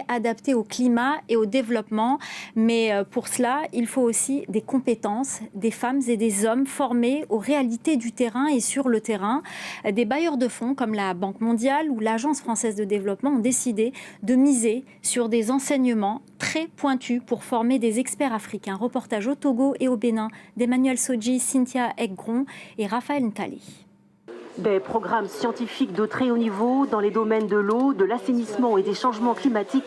adapté au climat et au développement. Mais pour cela, il faut aussi des compétences, des femmes et des hommes formés aux réalités du terrain et sur le terrain. Des bailleurs de fonds comme la Banque mondiale ou l'Agence française de développement ont décidé de miser sur des enseignements très pointus pour former des experts africains. Reportage au Togo et au Bénin d'Emmanuel Sodji, Cynthia Egron et Raphaël Ntali. Des programmes scientifiques de très haut niveau dans les domaines de l'eau, de l'assainissement et des changements climatiques.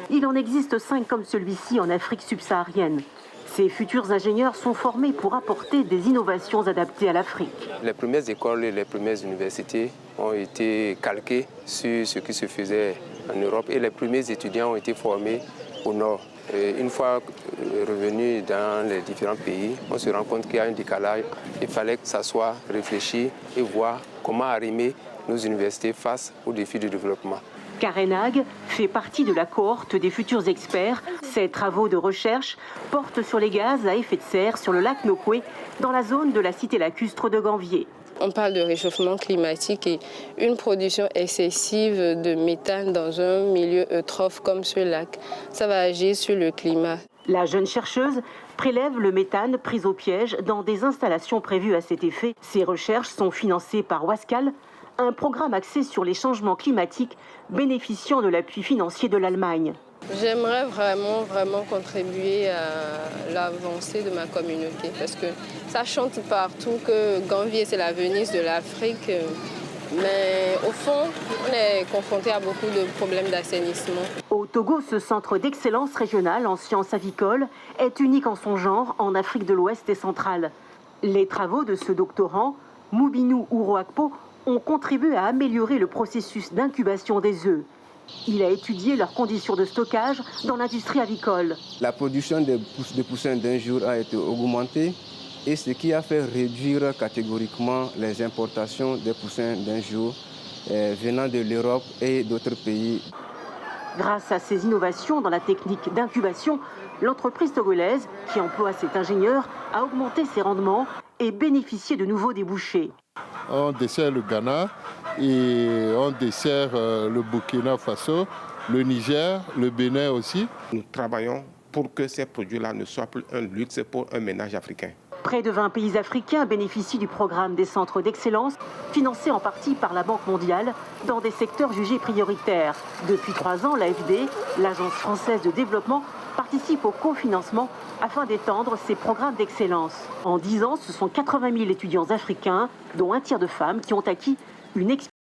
Il en existe 5 comme celui-ci en Afrique subsaharienne. Ces futurs ingénieurs sont formés pour apporter des innovations adaptées à l'Afrique. Les premières écoles et les premières universités ont été calquées sur ce qui se faisait en Europe et les premiers étudiants ont été formés au nord. Et une fois revenus dans les différents pays, on se rend compte qu'il y a un décalage. Il fallait que ça soit réfléchi et voir comment arrimer nos universités face aux défis du développement. Karen Haag fait partie de la cohorte des futurs experts. Ses travaux de recherche portent sur les gaz à effet de serre sur le lac Nokwe, dans la zone de la cité lacustre de Gambier. On parle de réchauffement climatique et une production excessive de méthane dans un milieu eutrophe comme ce lac. Ça va agir sur le climat. La jeune chercheuse prélève le méthane pris au piège dans des installations prévues à cet effet. Ces recherches sont financées par Wascal, un programme axé sur les changements climatiques bénéficiant de l'appui financier de l'Allemagne. J'aimerais vraiment contribuer à l'avancée de ma communauté parce que ça chante partout que Gambier c'est la Venise de l'Afrique. Mais au fond, on est confronté à beaucoup de problèmes d'assainissement. Au Togo, ce centre d'excellence régionale en sciences avicoles est unique en son genre en Afrique de l'Ouest et centrale. Les travaux de ce doctorant, Moubinou Uroakpo, ont contribué à améliorer le processus d'incubation des œufs. Il a étudié leurs conditions de stockage dans l'industrie avicole. La production de poussins d'un jour a été augmentée et ce qui a fait réduire catégoriquement les importations de poussins d'un jour venant de l'Europe et d'autres pays. Grâce à ces innovations dans la technique d'incubation, l'entreprise togolaise, qui emploie cet ingénieur, a augmenté ses rendements et bénéficié de nouveaux débouchés. On dessert le Ghana et on dessert le Burkina Faso, le Niger, le Bénin aussi. Nous travaillons pour que ces produits-là ne soient plus un luxe pour un ménage africain. Près de 20 pays africains bénéficient du programme des centres d'excellence, financé en partie par la Banque mondiale, dans des secteurs jugés prioritaires. Depuis 3 ans, l'AFD, l'Agence française de développement, participe au cofinancement afin d'étendre ces programmes d'excellence. En 10 ans, ce sont 80 000 étudiants africains, dont un tiers de femmes, qui ont acquis une expérience